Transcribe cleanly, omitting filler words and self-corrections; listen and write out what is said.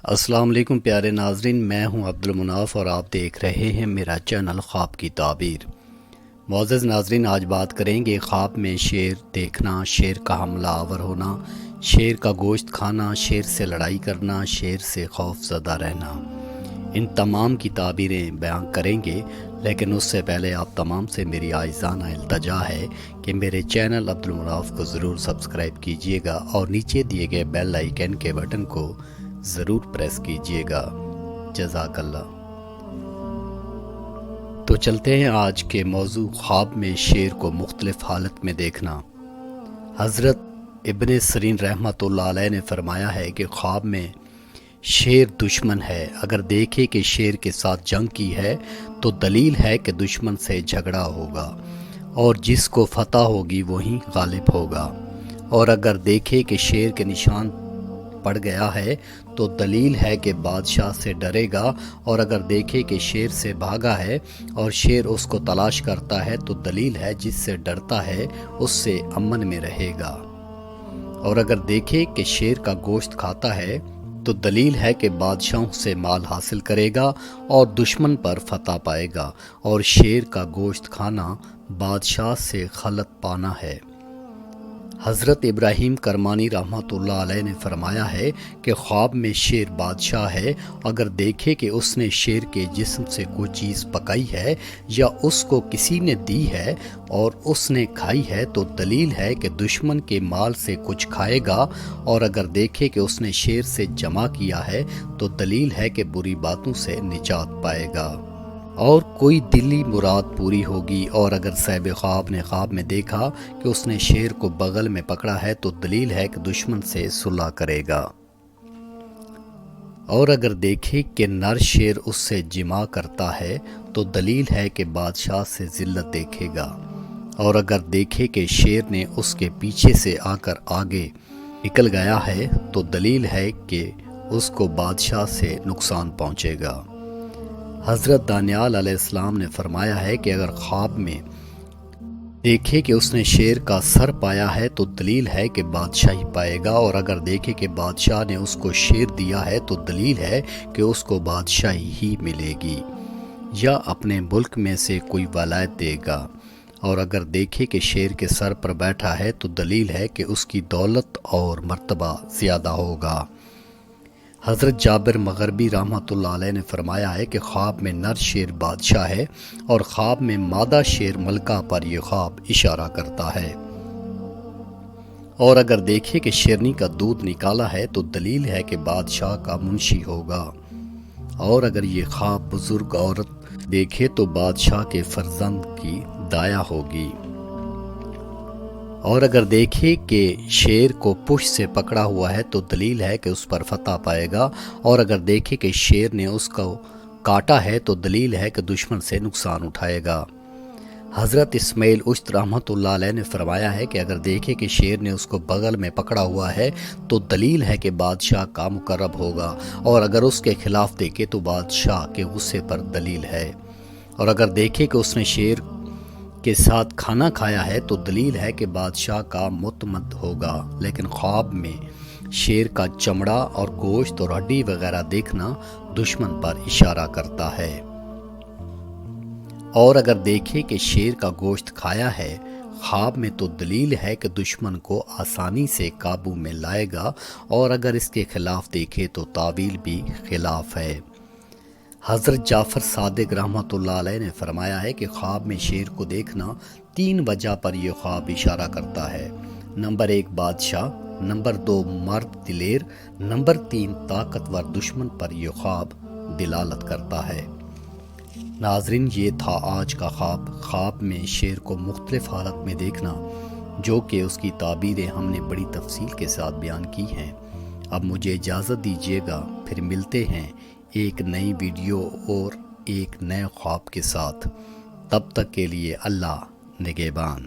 السلام علیکم پیارے ناظرین، میں ہوں عبدالمناف اور آپ دیکھ رہے ہیں میرا چینل خواب کی تعبیر۔ معزز ناظرین، آج بات کریں گے خواب میں شیر دیکھنا، شیر کا حملہ آور ہونا، شیر کا گوشت کھانا، شیر سے لڑائی کرنا، شیر سے خوف زدہ رہنا۔ ان تمام کی تعبیریں بیان کریں گے، لیکن اس سے پہلے آپ تمام سے میری عاجزانہ التجا ہے کہ میرے چینل عبدالمناف کو ضرور سبسکرائب کیجئے گا اور نیچے دیے گئے بیل آئیکن کے بٹن کو ضرور پریس کیجئے گا۔ جزاک اللہ۔ تو چلتے ہیں آج کے موضوع، خواب میں شیر کو مختلف حالت میں دیکھنا۔ حضرت ابن سیرین رحمۃ اللہ علیہ نے فرمایا ہے کہ خواب میں شیر دشمن ہے، اگر دیکھے کہ شیر کے ساتھ جنگ کی ہے تو دلیل ہے کہ دشمن سے جھگڑا ہوگا اور جس کو فتح ہوگی وہی غالب ہوگا، اور اگر دیکھے کہ شیر کے نشان پڑ گیا ہے تو دلیل ہے کہ بادشاہ سے ڈرے گا، اور اگر دیکھے کہ شیر سے بھاگا ہے اور شیر اس کو تلاش کرتا ہے تو دلیل ہے جس سے ڈرتا ہے اس سے امن میں رہے گا، اور اگر دیکھے کہ شیر کا گوشت کھاتا ہے تو دلیل ہے کہ بادشاہوں سے مال حاصل کرے گا اور دشمن پر فتح پائے گا، اور شیر کا گوشت کھانا بادشاہ سے خلط پانا ہے۔ حضرت ابراہیم کرمانی رحمۃ اللہ علیہ نے فرمایا ہے کہ خواب میں شیر بادشاہ ہے، اگر دیکھے کہ اس نے شیر کے جسم سے کوئی چیز پکائی ہے یا اس کو کسی نے دی ہے اور اس نے کھائی ہے تو دلیل ہے کہ دشمن کے مال سے کچھ کھائے گا، اور اگر دیکھے کہ اس نے شیر سے جمع کیا ہے تو دلیل ہے کہ بری باتوں سے نجات پائے گا اور کوئی دلی مراد پوری ہوگی، اور اگر صاحب خواب نے خواب میں دیکھا کہ اس نے شیر کو بغل میں پکڑا ہے تو دلیل ہے کہ دشمن سے صلح کرے گا، اور اگر دیکھے کہ نر شیر اس سے جمع کرتا ہے تو دلیل ہے کہ بادشاہ سے ذلت دیکھے گا، اور اگر دیکھے کہ شیر نے اس کے پیچھے سے آ کر آگے نکل گیا ہے تو دلیل ہے کہ اس کو بادشاہ سے نقصان پہنچے گا۔ حضرت دانیال علیہ السلام نے فرمایا ہے کہ اگر خواب میں دیکھے کہ اس نے شیر کا سر پایا ہے تو دلیل ہے کہ بادشاہی پائے گا، اور اگر دیکھے کہ بادشاہ نے اس کو شیر دیا ہے تو دلیل ہے کہ اس کو بادشاہی ہی ملے گی یا اپنے ملک میں سے کوئی ولایت دے گا، اور اگر دیکھے کہ شیر کے سر پر بیٹھا ہے تو دلیل ہے کہ اس کی دولت اور مرتبہ زیادہ ہوگا۔ حضرت جابر مغربی رحمۃ اللہ علیہ نے فرمایا ہے کہ خواب میں نر شیر بادشاہ ہے اور خواب میں مادہ شیر ملکہ پر یہ خواب اشارہ کرتا ہے، اور اگر دیکھے کہ شیرنی کا دودھ نکالا ہے تو دلیل ہے کہ بادشاہ کا منشی ہوگا، اور اگر یہ خواب بزرگ عورت دیکھے تو بادشاہ کے فرزند کی دایا ہوگی، اور اگر دیکھے کہ شیر کو پشت سے پکڑا ہوا ہے تو دلیل ہے کہ اس پر فتح پائے گا، اور اگر دیکھے کہ شیر نے اس کو کاٹا ہے تو دلیل ہے کہ دشمن سے نقصان اٹھائے گا۔ حضرت اسماعیل اشت رحمۃ اللہ علیہ نے فرمایا ہے کہ اگر دیکھے کہ شیر نے اس کو بغل میں پکڑا ہوا ہے تو دلیل ہے کہ بادشاہ کا مقرب ہوگا، اور اگر اس کے خلاف دیکھے تو بادشاہ کے غصے پر دلیل ہے، اور اگر دیکھے کہ اس نے شیر کے ساتھ کھانا کھایا ہے تو دلیل ہے کہ بادشاہ کا مطمد ہوگا، لیکن خواب میں شیر کا چمڑا اور گوشت اور ہڈی وغیرہ دیکھنا دشمن پر اشارہ کرتا ہے، اور اگر دیکھے کہ شیر کا گوشت کھایا ہے خواب میں تو دلیل ہے کہ دشمن کو آسانی سے قابو میں لائے گا، اور اگر اس کے خلاف دیکھے تو تعویل بھی خلاف ہے۔ حضرت جعفر صادق رحمۃ اللہ علیہ نے فرمایا ہے کہ خواب میں شیر کو دیکھنا 3 وجہ پر یہ خواب اشارہ کرتا ہے۔ نمبر 1 بادشاہ، نمبر 2 مرد دلیر، نمبر 3 طاقتور دشمن پر یہ خواب دلالت کرتا ہے۔ ناظرین، یہ تھا آج کا خواب، خواب میں شیر کو مختلف حالت میں دیکھنا، جو کہ اس کی تعبیریں ہم نے بڑی تفصیل کے ساتھ بیان کی ہیں۔ اب مجھے اجازت دیجیے گا، پھر ملتے ہیں ایک نئی ویڈیو اور ایک نئے خواب کے ساتھ۔ تب تک کے لیے اللہ نگہبان۔